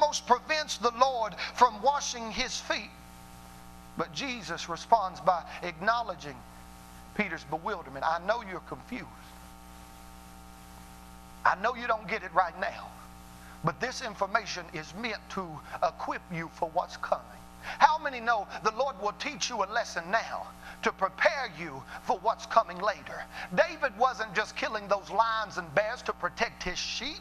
almost prevents the Lord from washing his feet. But Jesus responds by acknowledging Peter's bewilderment. I know you're confused. I know you don't get it right now. But this information is meant to equip you for what's coming. How many know the Lord will teach you a lesson now to prepare you for what's coming later? David wasn't just killing those lions and bears to protect his sheep.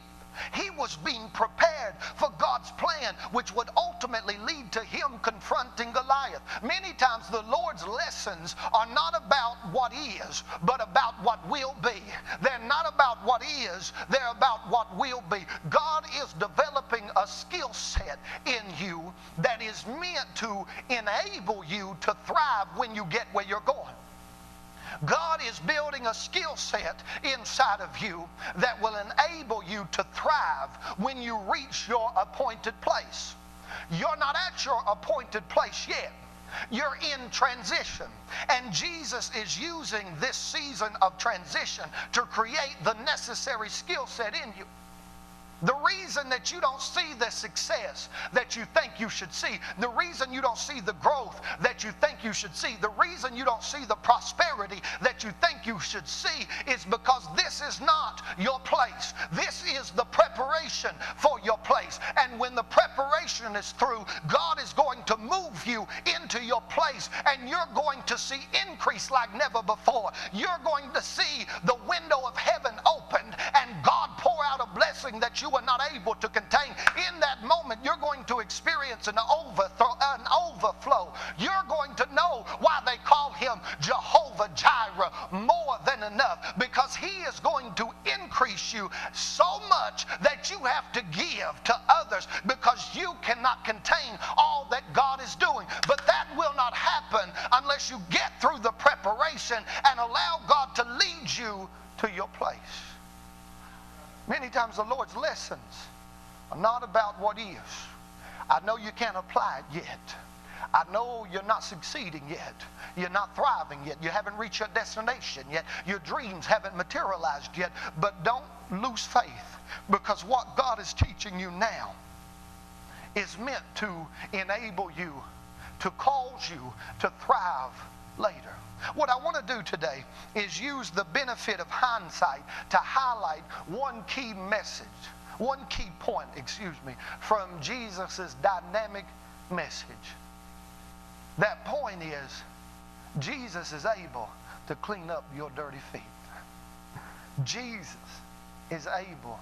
He was being prepared for God's plan, which would ultimately lead to him confronting Goliath. Many times the Lord's lessons are not about what is, but about what will be. They're not about what is, they're about what will be. God is developing a skill set in you that is meant to enable you to thrive when you get where you're going. God is building a skill set inside of you that will enable you to thrive when you reach your appointed place. You're not at your appointed place yet. You're in transition. And Jesus is using this season of transition to create the necessary skill set in you. The reason that you don't see the success that you think you should see, the reason you don't see the growth that you think you should see, the reason you don't see the prosperity that you think you should see is because this is not your place. This is the preparation for your place. And when the preparation is through, God is going to move you into your place, and you're going to see increase like never before. You're going to see the window of heaven opened and God pour out a blessing that you were not able to contain. In that moment, you're going to experience an overflow. You're going to know why they call him Jehovah Jireh, more than enough, because he is going to increase you so much that you have to give to others because you cannot contain all that God is doing. But that will not happen unless you get through the preparation and allow God to lead you to your place. Many times the Lord's lessons are not about what is. I know you can't apply it yet. I know you're not succeeding yet. You're not thriving yet. You haven't reached your destination yet. Your dreams haven't materialized yet. But don't lose faith, because what God is teaching you now is meant to enable you, to cause you to thrive later. What I want to do today is use the benefit of hindsight to highlight one key message, one key point, from Jesus' dynamic message. That point is, Jesus is able to clean up your dirty feet. Jesus is able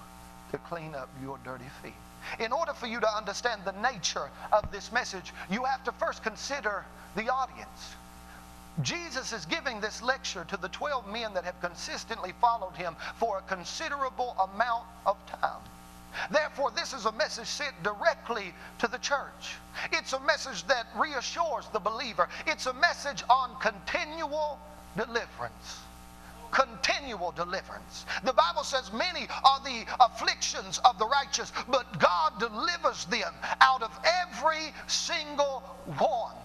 to clean up your dirty feet. In order for you to understand the nature of this message, you have to first consider the audience. Jesus is giving this lecture to the 12 men that have consistently followed him for a considerable amount of time. Therefore, this is a message sent directly to the church. It's a message that reassures the believer. It's a message on continual deliverance. Continual deliverance. The Bible says many are the afflictions of the righteous, but God delivers them out of every single one.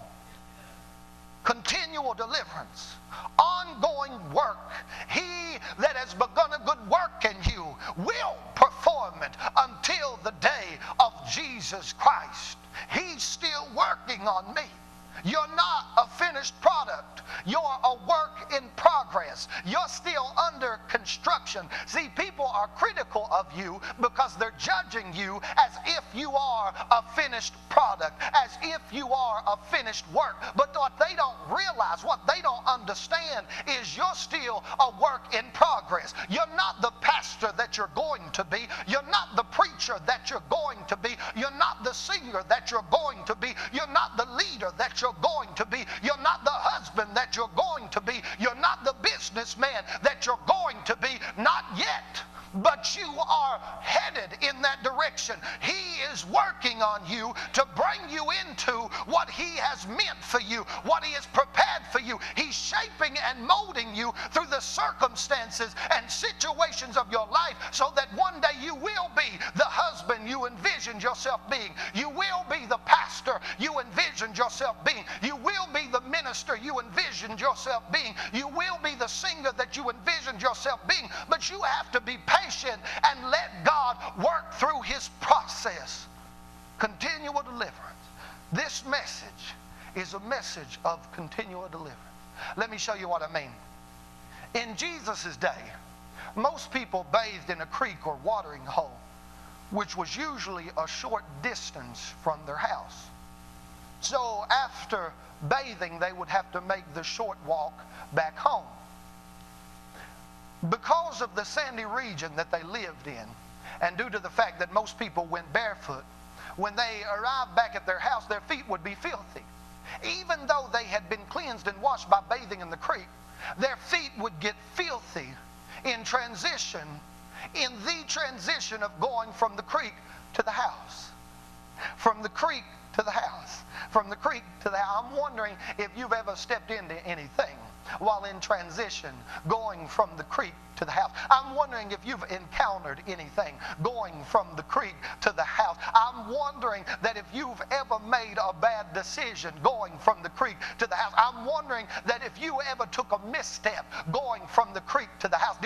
Continual deliverance, ongoing work. He that has begun a good work in you will perform it until the day of Jesus Christ. He's still working on me. You're not a finished product. You're a work in progress. You're still under construction. See, people are critical of you because they're judging you as if you are a finished product, as if you are a finished work. But what they don't realize, what they don't understand, is you're still a work in progress. You're not the pastor that you're going to be. You're not the preacher that you're going to be. You're not the singer that you're going to be. You're not the leader that you're going to be. You're not the husband that you're going to be. You're not the businessman that you're going to be. Not yet. But you are headed in that direction. He is working on you to bring you into what he has meant for you, what he has prepared for you. He's shaping and molding you through the circumstances and situations of your life so that one day you will be the husband you envisioned yourself being. You will be the pastor you envisioned yourself being. You will be the minister you envisioned yourself being. You will be the singer that you envisioned yourself being. But you have to be patient and let God work through his process. this message is a message of continual deliverance. Let me show you what I mean. In Jesus' day, most people bathed in a creek or watering hole, which was usually a short distance from their house. So after bathing, they would have to make the short walk back home. Because of the sandy region that they lived in, and due to the fact that most people went barefoot, when they arrived back at their house, their feet would be filthy. Even though they had been cleansed and washed by bathing in the creek, their feet would get filthy in the transition of going from the creek to the house. From the creek to the house. From the creek to the house. I'm wondering if you've ever stepped into anything while in transition, going from the creek to the house. I'm wondering if you've encountered anything going from the creek to the house. I'm wondering that if you've ever made a bad decision going from the creek to the house. I'm wondering that if you ever took a misstep going from the creek to the house.